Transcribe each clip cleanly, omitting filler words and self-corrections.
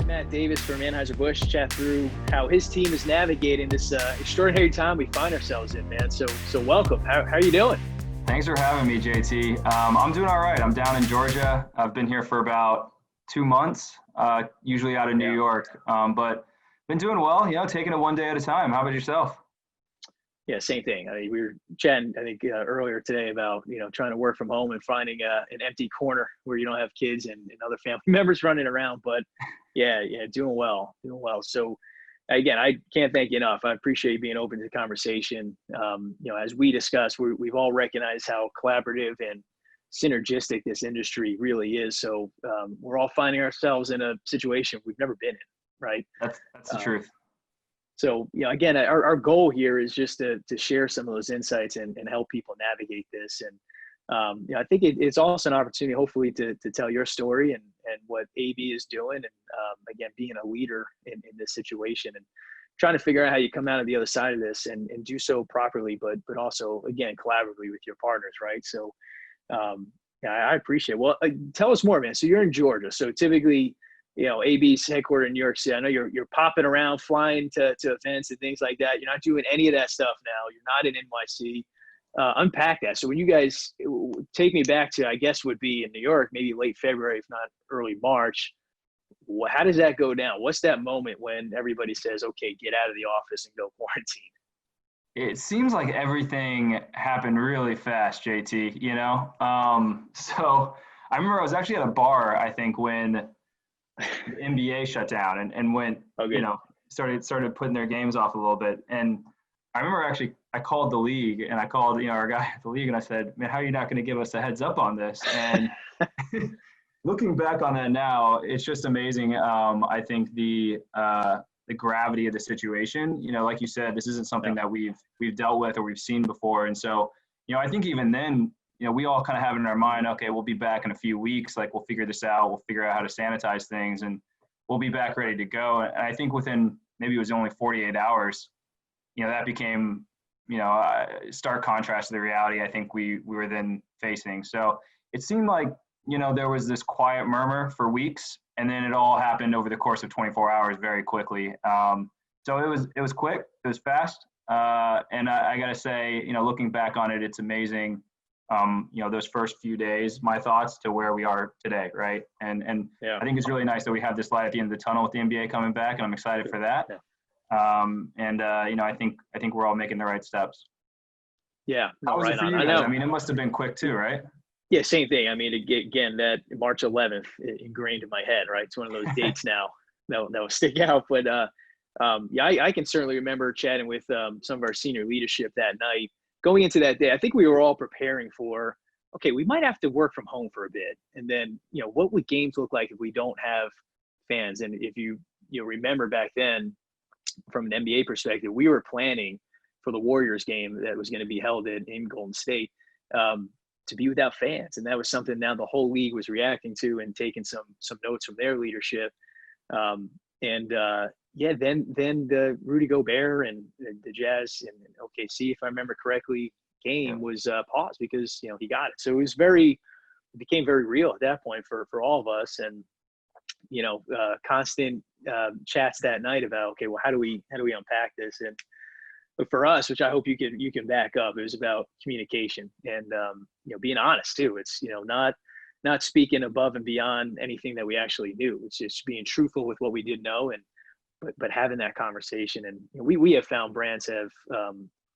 Matt Davis from Anheuser-Busch chat through how his team is navigating this extraordinary time we find ourselves in, man. So welcome. How are you doing? Thanks for having me, JT. I'm doing all right. I'm down in Georgia. I've been here for about 2 months, usually out of New York, but been doing well, taking it one day at a time. How about yourself? Yeah, same thing. I mean, we were chatting, I think, earlier today about, trying to work from home and finding an empty corner where you don't have kids and other family members running around. But yeah, doing well. So again, I can't thank you enough. I appreciate you being open to the conversation. As we discussed, we've all recognized how collaborative and synergistic this industry really is. So we're all finding ourselves in a situation we've never been in, right? That's the truth. So, again, our goal here is just to share some of those insights and help people navigate this. And, I think it's also an opportunity, hopefully, to tell your story and what AB is doing. And, again, being a leader in this situation and trying to figure out how you come out of the other side of this and do so properly, but also, again, collaboratively with your partners, right? So, I appreciate it. Well, tell us more, man. So you're in Georgia. So typically – AB's headquartered in New York City. I know you're popping around, flying to events and things like that. You're not doing any of that stuff now. You're not in NYC. Unpack that. So when you guys take me back to, I guess, would be in New York, maybe late February, if not early March. How does that go down? What's that moment when everybody says, okay, get out of the office and go quarantine? It seems like everything happened really fast, JT, So I remember I was actually at a bar, I think, when the NBA shut down and went, started putting their games off a little bit. And I remember actually I called the league and I called, our guy at the league and I said, man, how are you not going to give us a heads up on this? And looking back on that now, it's just amazing. I think the gravity of the situation, like you said, this isn't something that we've dealt with or we've seen before. And so, I think even then, we all kind of have in our mind, okay, we'll be back in a few weeks. Like we'll figure this out. We'll figure out how to sanitize things and we'll be back ready to go. And I think within maybe it was only 48 hours, that became, stark contrast to the reality I think we were then facing. So it seemed like, there was this quiet murmur for weeks and then it all happened over the course of 24 hours very quickly. So it was quick, it was fast. And I got to say, looking back on it, it's amazing. Those first few days, my thoughts to where we are today, right? And I think it's really nice that we have this light at the end of the tunnel with the NBA coming back, and I'm excited for that. I think we're all making the right steps. Yeah, how was it for you guys? I mean, it must have been quick too, right? Yeah, same thing. I mean, again, that March 11th ingrained in my head, right? It's one of those dates now that will stick out. But I can certainly remember chatting with some of our senior leadership that night. Going into that day, I think we were all preparing for, okay, we might have to work from home for a bit. And then, what would games look like if we don't have fans? And if you remember back then, from an NBA perspective, we were planning for the Warriors game that was going to be held in Golden State to be without fans. And that was something now the whole league was reacting to and taking some notes from their leadership. Then the Rudy Gobert and the Jazz and OKC, if I remember correctly, game was paused because he got it. So it became very real at that point for all of us, and constant chats that night about, okay, well, how do we unpack this? And but for us, which I hope you can back up, it was about communication and being honest too. It's not speaking above and beyond anything that we actually knew. It's just being truthful with what we did know but having that conversation. And we have found brands have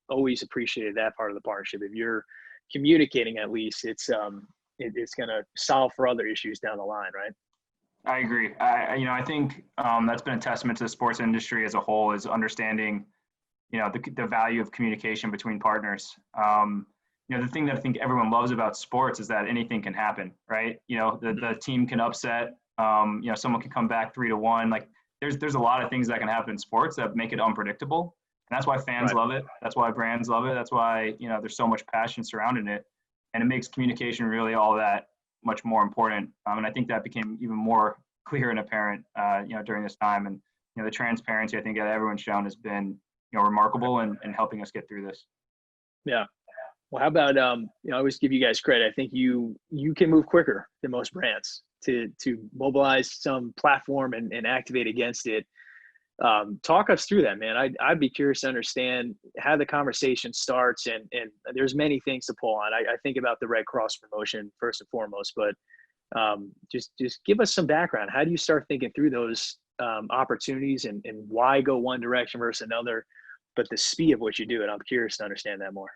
always appreciated that part of the partnership. If you're communicating, at least it's going to solve for other issues down the line, right? I agree. I think that's been a testament to the sports industry as a whole, is understanding, the value of communication between partners. The thing that I think everyone loves about sports is that anything can happen, right? The team can upset, someone can come back 3-1. Like there's a lot of things that can happen in sports that make it unpredictable. And that's why fans love it. That's why brands love it. That's why, there's so much passion surrounding it. And it makes communication really all that much more important. And I think that became even more clear and apparent, during this time. And, the transparency I think that everyone's shown has been, remarkable and helping us get through this. Yeah. Well, how about, I always give you guys credit. I think you can move quicker than most brands to mobilize some platform and activate against it. Talk us through that, man. I'd be curious to understand how the conversation starts, and there's many things to pull on. I think about the Red Cross promotion first and foremost, but just give us some background. How do you start thinking through those opportunities, and why go one direction versus another, but the speed of what you do it? I'm curious to understand that more.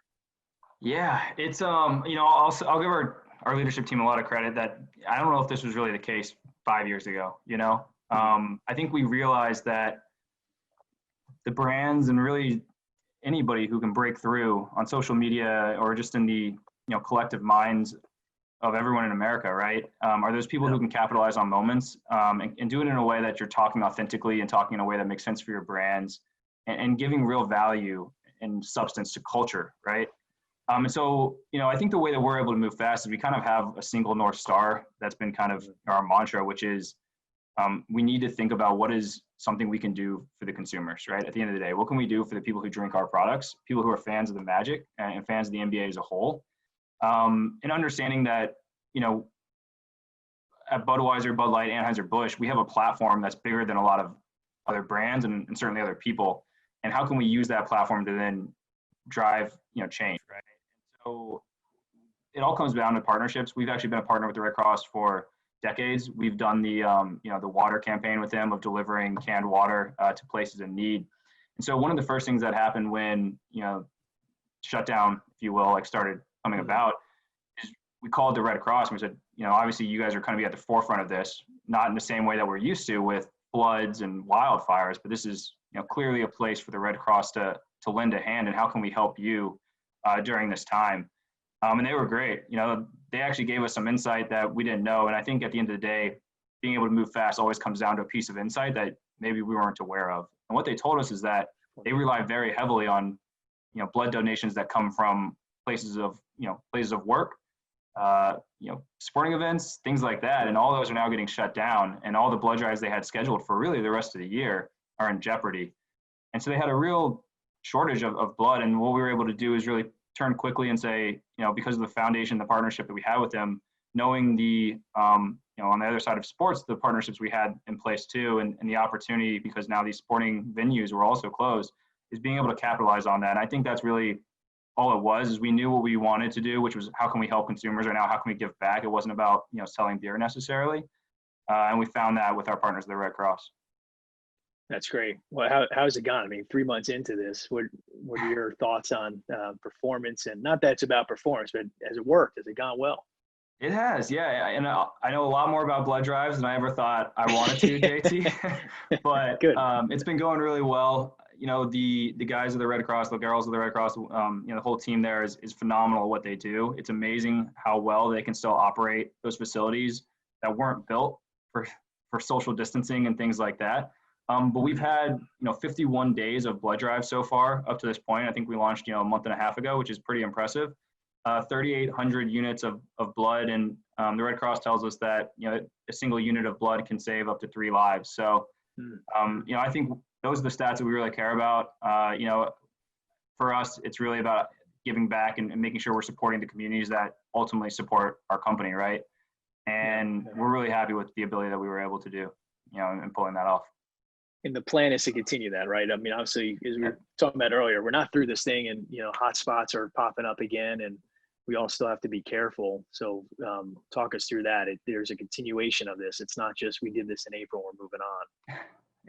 Yeah, it's I'll give our leadership team a lot of credit that I don't know if this was really the case 5 years ago. I think we realized that the brands and really anybody who can break through on social media or just in the collective minds of everyone in America, right? Are those people who can capitalize on moments and do it in a way that you're talking authentically and talking in a way that makes sense for your brands and giving real value and substance to culture, right? And so, I think the way that we're able to move fast is we kind of have a single North Star that's been kind of our mantra, which is we need to think about what is something we can do for the consumers, right? At the end of the day, what can we do for the people who drink our products, people who are fans of the Magic and fans of the NBA as a whole? And understanding that, at Budweiser, Bud Light, Anheuser-Busch, we have a platform that's bigger than a lot of other brands and certainly other people. And how can we use that platform to then drive, change, right? So it all comes down to partnerships. We've actually been a partner with the Red Cross for decades. We've done the, the water campaign with them of delivering canned water to places in need. And so one of the first things that happened when, shutdown, if you will, started coming about is we called the Red Cross and we said, obviously you guys are going to be at the forefront of this, not in the same way that we're used to with floods and wildfires, but this is, clearly a place for the Red Cross to lend a hand, and how can we help you during this time? And they were great. They actually gave us some insight that we didn't know. And I think at the end of the day, being able to move fast always comes down to a piece of insight that maybe we weren't aware of. And what they told us is that they rely very heavily on, blood donations that come from places of work, sporting events, things like that. And all those are now getting shut down. And all the blood drives they had scheduled for really the rest of the year are in jeopardy. And so they had a real shortage of blood. And what we were able to do is really turn quickly and say, because of the foundation, the partnership that we had with them, knowing the, on the other side of sports, the partnerships we had in place too, and the opportunity, because now these sporting venues were also closed, is being able to capitalize on that. And I think that's really all it was, is we knew what we wanted to do, which was how can we help consumers right now? How can we give back? It wasn't about, selling beer necessarily. And we found that with our partners, the Red Cross. That's great. Well, how's it gone? I mean, 3 months into this, what are your thoughts on performance? And not that it's about performance, but has it worked? Has it gone well? It has, yeah. And I know a lot more about blood drives than I ever thought I wanted to, JT. But it's been going really well. The guys of the Red Cross, the girls of the Red Cross, the whole team there is phenomenal at what they do. It's amazing how well they can still operate those facilities that weren't built for social distancing and things like that. But we've had, 51 days of blood drives so far up to this point. I think we launched, a month and a half ago, which is pretty impressive. 3,800 units of blood. And the Red Cross tells us that, a single unit of blood can save up to 3 lives. So, I think those are the stats that we really care about. For us, it's really about giving back and making sure we're supporting the communities that ultimately support our company, right? And we're really happy with the ability that we were able to do, and pulling that off. And the plan is to continue that, right? I mean, obviously, as we were talking about earlier, we're not through this thing, and hot spots are popping up again, and we all still have to be careful. So, talk us through that. There's a continuation of this. It's not just we did this in April, we're moving on.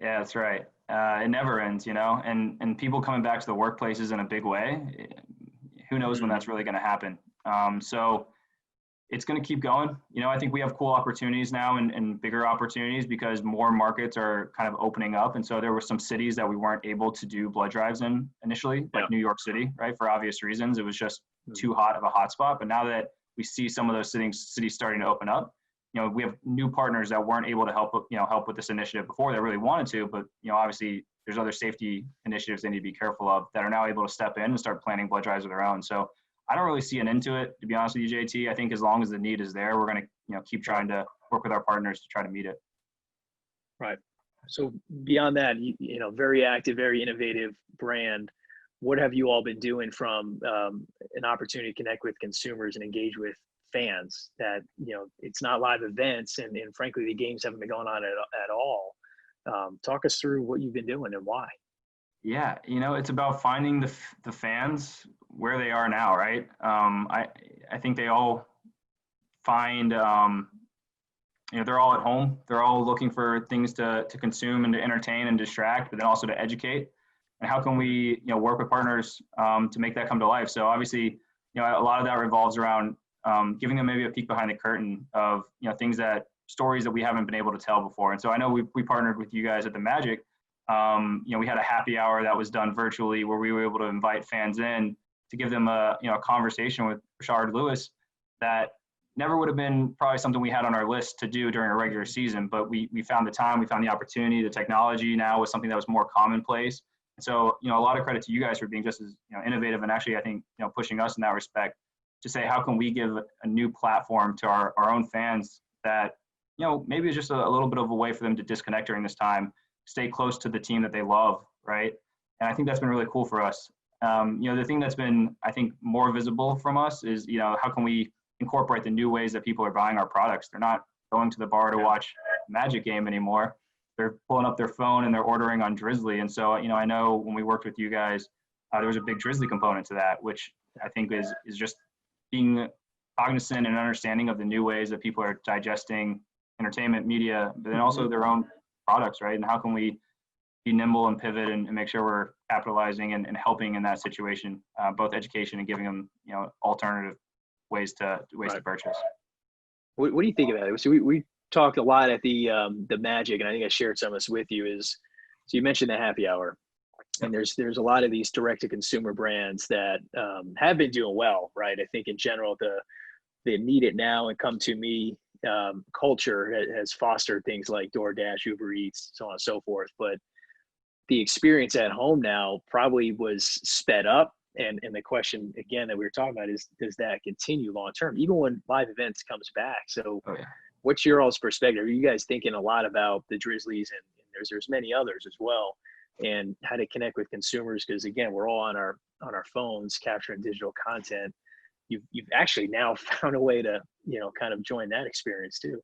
Yeah, that's right. It never ends, and people coming back to the workplaces in a big way. Who knows when that's really going to happen? So it's going to keep going. I think we have cool opportunities now and bigger opportunities because more markets are kind of opening up. And so there were some cities that we weren't able to do blood drives in initially, like New York City, right? For obvious reasons, it was just too hot of a hotspot. But now that we see some of those cities starting to open up, we have new partners that weren't able to help with this initiative before that really wanted to, but obviously there's other safety initiatives they need to be careful of that are now able to step in and start planning blood drives of their own. So I don't really see an end to it, to be honest with you, JT. I think as long as the need is there, we're going to, keep trying to work with our partners to try to meet it. Right. So beyond that, very active, very innovative brand. What have you all been doing from an opportunity to connect with consumers and engage with fans that, it's not live events, and frankly, the games haven't been going on at all. Talk us through what you've been doing and why. Yeah, it's about finding the fans where they are now, right? I think they all find, they're all at home. They're all looking for things to consume and to entertain and distract, but then also to educate. And how can we, work with partners to make that come to life? So obviously, a lot of that revolves around giving them maybe a peek behind the curtain of, stories that we haven't been able to tell before. And so I know we partnered with you guys at the Magic. We had a happy hour that was done virtually where we were able to invite fans in to give them a conversation with Rashard Lewis that never would have been probably something we had on our list to do during a regular season, but we found the time, we found the opportunity. The technology now was something that was more commonplace. And so, a lot of credit to you guys for being just as innovative, and actually I think pushing us in that respect to say, how can we give a new platform to our own fans that maybe it's just a little bit of a way for them to disconnect during this time, stay close to the team that they love, right? And I think that's been really cool for us. The thing that's been, I think, more visible from us is, how can we incorporate the new ways that people are buying our products? They're not going to the bar to watch a Magic game anymore. They're pulling up their phone and they're ordering on Drizzly. And so, I know when we worked with you guys, there was a big Drizzly component to that, which I think is just being cognizant and understanding of the new ways that people are digesting entertainment media, but then also their own products, right? And how can we be nimble and pivot and make sure we're capitalizing and helping in that situation, both education and giving them, alternative ways to purchase. What do you think about it? So we talked a lot at the Magic, and I think I shared some of this with you. So you mentioned the happy hour, and there's a lot of these direct to consumer brands that have been doing well, right? I think in general the need it now and come to me culture has fostered things like DoorDash, Uber Eats, so on and so forth. But the experience at home now probably was sped up. And the question again that we were talking about is, does that continue long term, even when live events comes back? So what's your all's perspective? Are you guys thinking a lot about the Drizzlies, and there's many others as well, and how to connect with consumers? Because again, we're all on our phones capturing digital content. You've actually now found a way to, kind of join that experience too.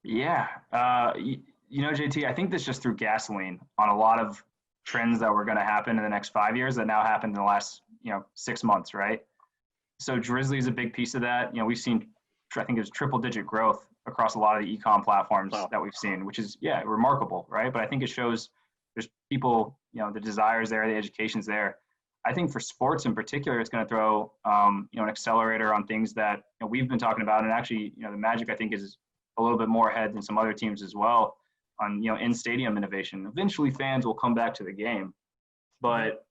Yeah. JT, I think this just threw gasoline on a lot of trends that were going to happen in the next 5 years that now happened in the last, 6 months, right? So Drizzly is a big piece of that. We've seen, I think there's triple digit growth across a lot of the e-com platforms that we've seen, which is, remarkable, right? But I think it shows there's people, the desire's there, the education's there. I think for sports in particular, it's going to throw, an accelerator on things that we've been talking about. And actually, the Magic, I think, is a little bit more ahead than some other teams as well on, in-stadium innovation. Eventually, fans will come back to the game. But,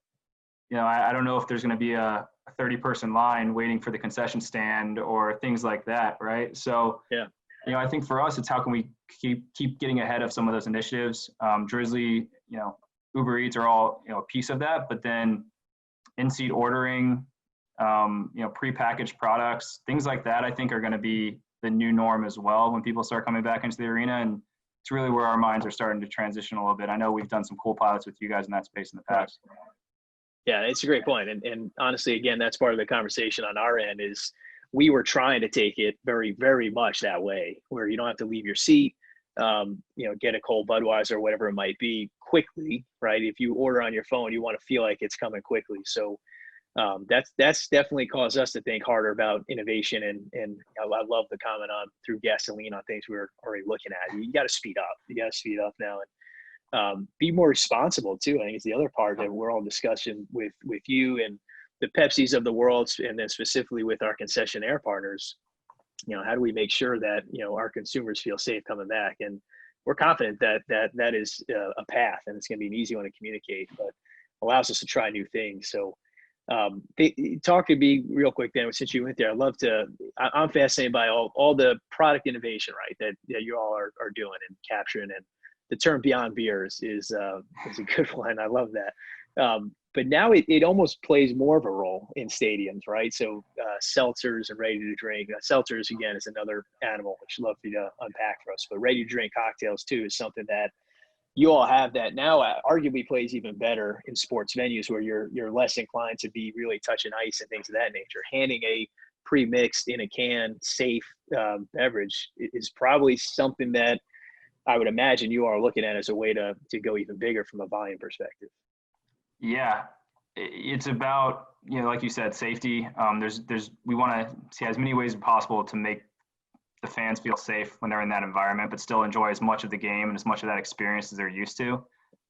I don't know if there's going to be a 30-person line waiting for the concession stand or things like that, right? So, I think for us, it's how can we keep getting ahead of some of those initiatives. Drizzly, Uber Eats are all, a piece of that. But then in-seat ordering, prepackaged products, things like that, I think are going to be the new norm as well when people start coming back into the arena. And it's really where our minds are starting to transition a little bit. I know we've done some cool pilots with you guys in that space in the past. Yeah, it's a great point. And honestly, again, that's part of the conversation on our end is we were trying to take it very, very much that way, where you don't have to leave your seat, get a cold Budweiser or whatever it might be quickly, right? If you order on your phone, you want to feel like it's coming quickly. So that's definitely caused us to think harder about innovation. And I love the comment on through gasoline on things we were already looking at. You got to speed up. You got to speed up now and be more responsible too. I think it's the other part that we're all discussing with you and the Pepsis of the world, and then specifically with our concessionaire partners. How do we make sure that our consumers feel safe coming back? And we're confident that is a path, and it's going to be an easy one to communicate, but allows us to try new things. So talk to me real quick then, since you went there. I'm fascinated by all the product innovation, right, that you all are doing and capturing. And the term Beyond Beers is a good one. I love that. But now it almost plays more of a role in stadiums, right? So seltzers and ready to drink. Seltzers, again, is another animal, which I'd love for you to unpack for us. But ready to drink cocktails, too, is something that you all have that now arguably plays even better in sports venues where you're less inclined to be really touching ice and things of that nature. Handing a pre-mixed in a can, safe beverage is probably something that I would imagine you are looking at as a way to go even bigger from a volume perspective. Yeah, it's about, like you said, safety. We want to see as many ways as possible to make the fans feel safe when they're in that environment, but still enjoy as much of the game and as much of that experience as they're used to.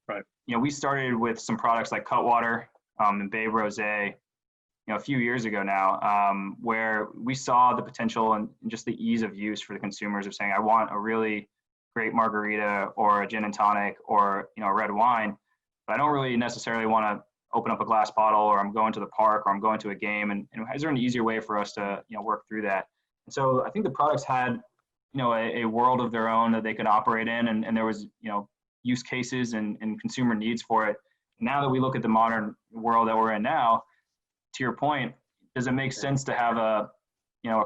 Right. We started with some products like Cutwater and Babe Rosé, a few years ago now, where we saw the potential and just the ease of use for the consumers of saying, I want a really great margarita or a gin and tonic or, a red wine, but I don't really necessarily want to open up a glass bottle, or I'm going to the park, or I'm going to a game. And is there an easier way for us to, work through that? And so I think the products had, a world of their own that they could operate in. And there was, use cases and consumer needs for it. Now that we look at the modern world that we're in now, to your point, does it make sense to have a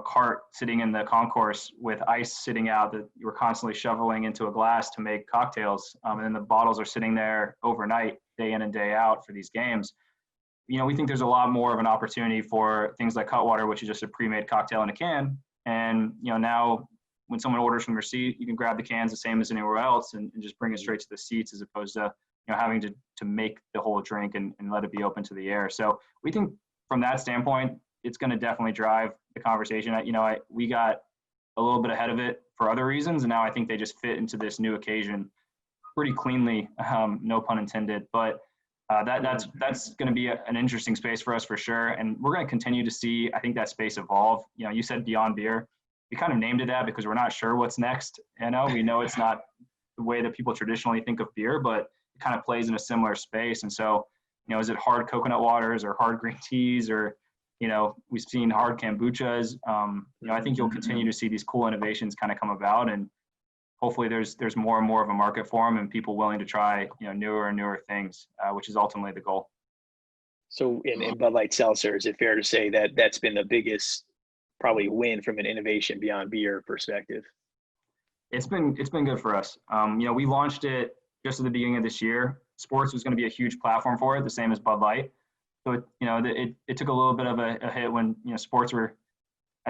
cart sitting in the concourse with ice sitting out that you're constantly shoveling into a glass to make cocktails, and then the bottles are sitting there overnight, day in and day out for these games? We think there's a lot more of an opportunity for things like Cutwater, which is just a pre-made cocktail in a can. And now when someone orders from their seat, you can grab the cans the same as anywhere else and just bring it straight to the seats, as opposed to having to make the whole drink and let it be open to the air. So we think from that standpoint, it's going to definitely drive the conversation. We got a little bit ahead of it for other reasons, and now I think they just fit into this new occasion pretty cleanly, no pun intended. But that's going to be an interesting space for us for sure, and we're going to continue to see, I think, that space evolve. You said Beyond Beer. We kind of named it that because we're not sure what's next. We know it's not the way that people traditionally think of beer, but it kind of plays in a similar space. And so, is it hard coconut waters or hard green teas, or we've seen hard kombuchas. I think you'll continue to see these cool innovations kind of come about, and hopefully there's more and more of a market for them and people willing to try, newer and newer things, which is ultimately the goal. So in Bud Light Seltzer, is it fair to say that that's been the biggest probably win from an innovation beyond beer perspective? It's been good for us. We launched it just at the beginning of this year. Sports was going to be a huge platform for it, the same as Bud Light. So it took a little bit of a hit when sports were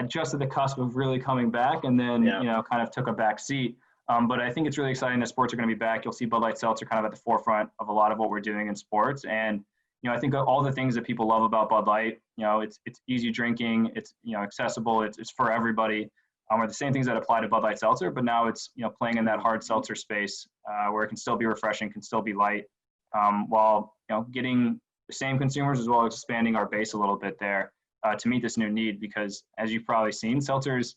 just at the cusp of really coming back, and then kind of took a back seat. But I think it's really exciting that sports are going to be back. You'll see Bud Light Seltzer kind of at the forefront of a lot of what we're doing in sports. And I think all the things that people love about Bud Light, it's easy drinking, it's accessible, it's for everybody, are the same things that apply to Bud Light Seltzer. But now it's playing in that hard seltzer space where it can still be refreshing, can still be light, while getting the same consumers as well as expanding our base a little bit there to meet this new need. Because as you've probably seen, seltzers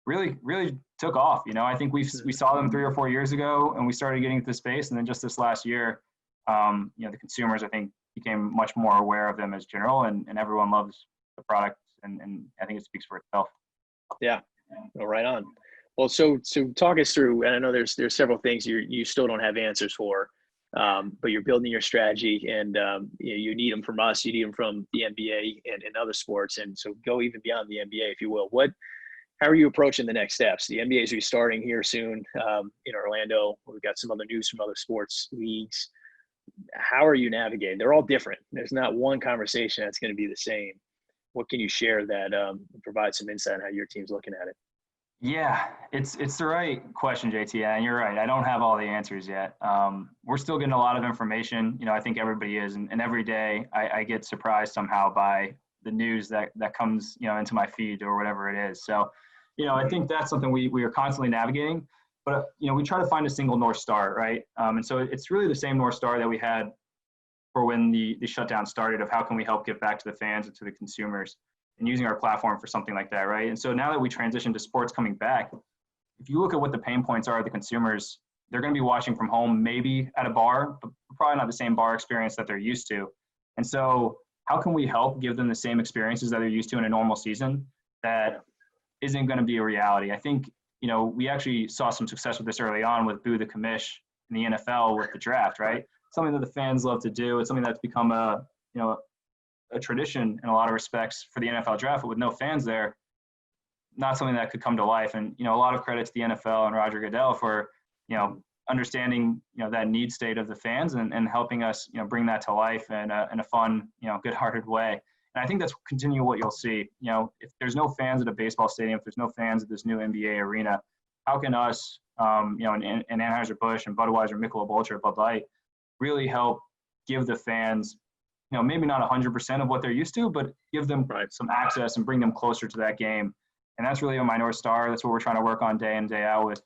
really took off. I think we saw them 3 or 4 years ago, and we started getting into the space, and then just this last year, the consumers, I think, became much more aware of them as general, and everyone loves the product, and I think it speaks for itself. Yeah, well, right on. Well, so talk us through, and I know there's several things you still don't have answers for, but you're building your strategy, and you need them from us, you need them from the NBA and other sports, and so go even beyond the NBA, if you will. How are you approaching the next steps? The NBA is restarting here soon in Orlando. We've got some other news from other sports leagues. How are you navigating? They're all different. There's not one conversation that's going to be the same. What can you share that provide some insight on how your team's looking at it? Yeah, it's the right question, JT, and you're right. I don't have all the answers yet. We're still getting a lot of information. I think everybody is, and every day I get surprised somehow by the news that comes, into my feed or whatever it is. So, I think that's something we are constantly navigating. But, we try to find a single North Star, right? And so it's really the same North Star that we had for when the shutdown started, of how can we help give back to the fans and to the consumers, and using our platform for something like that, right? And so now that we transition to sports coming back, if you look at what the pain points are of the consumers, they're going to be watching from home, maybe at a bar, but probably not the same bar experience that they're used to. And so how can we help give them the same experiences that they're used to in a normal season that isn't going to be a reality? I think, we actually saw some success with this early on with Boo the Commish in the NFL with the draft, right? Something that the fans love to do. It's something that's become a tradition in a lot of respects for the NFL draft, but with no fans there, not something that could come to life. And, a lot of credit to the NFL and Roger Goodell for, understanding, that need state of the fans and helping us, bring that to life in a fun, good-hearted way. And I think that's continue what you'll see. If there's no fans at a baseball stadium, if there's no fans at this new NBA arena, how can us, and Anheuser-Busch and Budweiser, Michelob Ultra, Bud Light, really help give the fans, maybe not 100% of what they're used to, but give them some access and bring them closer to that game. And that's really my North Star. That's what we're trying to work on day in, day out with,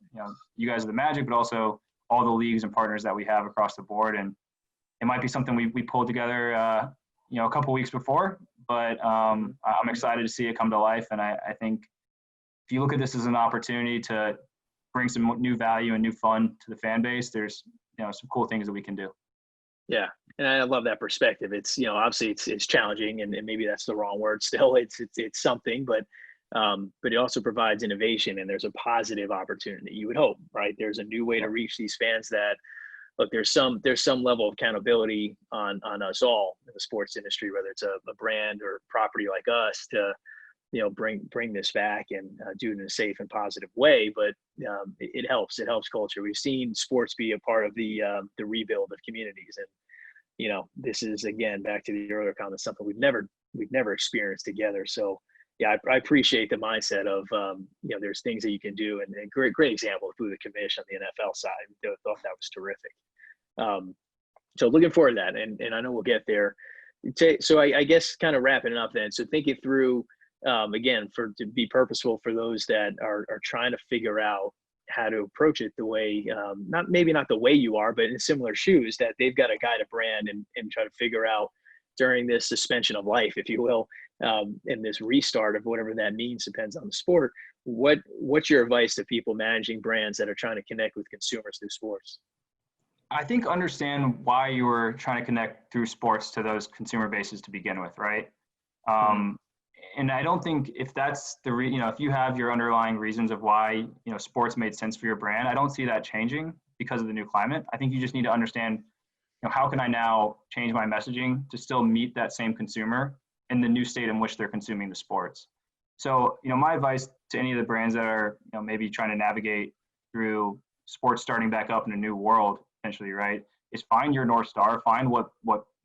you guys are the Magic, but also all the leagues and partners that we have across the board. And it might be something we pulled together, a couple weeks before, but I'm excited to see it come to life. And I think if you look at this as an opportunity to bring some new value and new fun to the fan base, there's, some cool things that we can do. Yeah. And I love that perspective. It's, obviously it's challenging, and maybe that's the wrong word still. It's something, but it also provides innovation, and there's a positive opportunity, you would hope, right? There's a new way to reach these fans that, look, there's some level of accountability on us all in the sports industry, whether it's a brand or property like us, to, bring this back and do it in a safe and positive way. But it helps culture. We've seen sports be a part of the rebuild of communities. And, this is, again, back to the earlier comment, something we've never experienced together. So yeah, I appreciate the mindset of, there's things that you can do, and great example through the commission on the NFL side. I thought that was terrific. So looking forward to that, and I know we'll get there. So I guess kind of wrapping it up then. So think it through, again, to be purposeful for those that are trying to figure out how to approach it the way, not the way you are, but in similar shoes, that they've got to guide a brand and try to figure out during this suspension of life, if you will, and this restart of whatever that means, depends on the sport. What's your advice to people managing brands that are trying to connect with consumers through sports? I think understand why you were trying to connect through sports to those consumer bases to begin with, right? And I don't think if that's if you have your underlying reasons of why, sports made sense for your brand, I don't see that changing because of the new climate. I think you just need to understand, how can I now change my messaging to still meet that same consumer in the new state in which they're consuming the sports. So, my advice to any of the brands that are, maybe trying to navigate through sports starting back up in a new world, essentially, right, is find your North Star, find what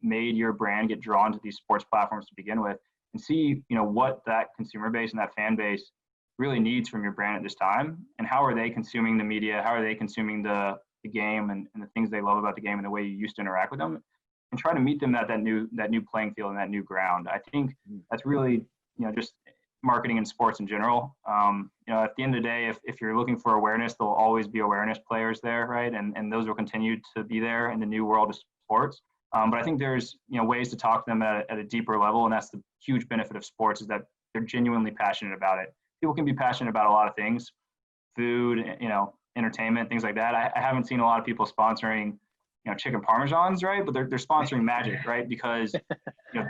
made your brand get drawn to these sports platforms to begin with, and see, what that consumer base and that fan base really needs from your brand at this time, and how are they consuming the media, how are they consuming the game and the things they love about the game and the way you used to interact with them, and try to meet them at that new playing field and that new ground. I think that's really, just marketing in sports in general. At the end of the day, if you're looking for awareness, there'll always be awareness players there, right? And those will continue to be there in the new world of sports. But I think there's, ways to talk to them at a deeper level. And that's the huge benefit of sports, is that they're genuinely passionate about it. People can be passionate about a lot of things, food, entertainment, things like that. I haven't seen a lot of people sponsoring, chicken parmesans, right? But they're sponsoring Magic, right? Because,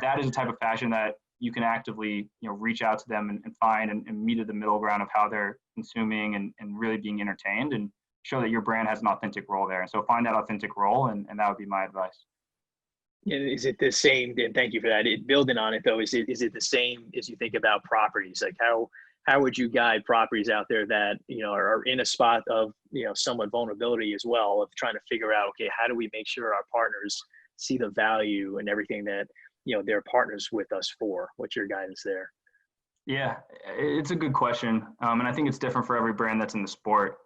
that is a type of passion that you can actively, reach out to them and find and meet at the middle ground of how they're consuming and really being entertained, and show that your brand has an authentic role there. And so find that authentic role, and that would be my advice. Is it the same? And thank you for that. Building on it though, is it the same as you think about properties? Like how would you guide properties out there that, are in a spot of, somewhat vulnerability as well, of trying to figure out, okay, how do we make sure our partners see the value and everything that, they're partners with us for? What's your guidance there? Yeah, it's a good question. And I think it's different for every brand that's in the sport.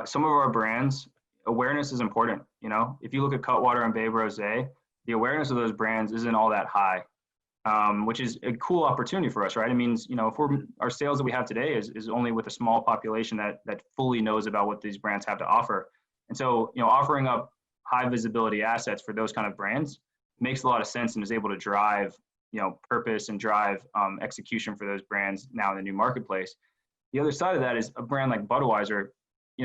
Some of our brands, awareness is important. If you look at Cutwater and Babe Rosé, the awareness of those brands isn't all that high, which is a cool opportunity for us, right? It means, if our sales that we have today is only with a small population that fully knows about what these brands have to offer. And so, offering up high visibility assets for those kind of brands makes a lot of sense, and is able to drive, purpose and drive execution for those brands now in the new marketplace. The other side of that is a brand like Budweiser.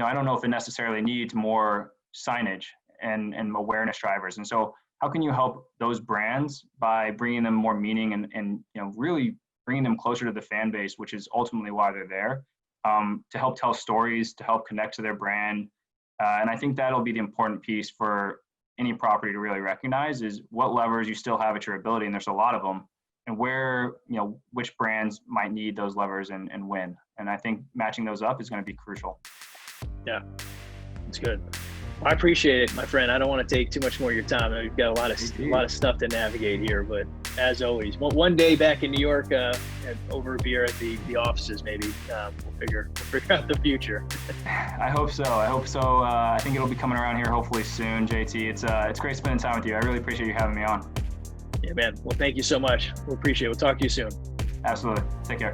I don't know if it necessarily needs more signage and awareness drivers. And so how can you help those brands by bringing them more meaning and really bringing them closer to the fan base, which is ultimately why they're there, to help tell stories, to help connect to their brand. And I think that'll be the important piece for any property to really recognize, is what levers you still have at your ability, and there's a lot of them, and where, which brands might need those levers and when. And I think matching those up is going to be crucial. Yeah, that's good. I appreciate it, my friend. I don't want to take too much more of your time. We've got a lot of stuff to navigate here, but As always. One day back in New York, over a beer at the offices, maybe we'll figure out the future. I hope so. I think it'll be coming around here hopefully soon, JT. It's great spending time with you. I really appreciate you having me on. Yeah, man. Well, thank you so much. We'll appreciate it. We'll talk to you soon. Absolutely. Take care.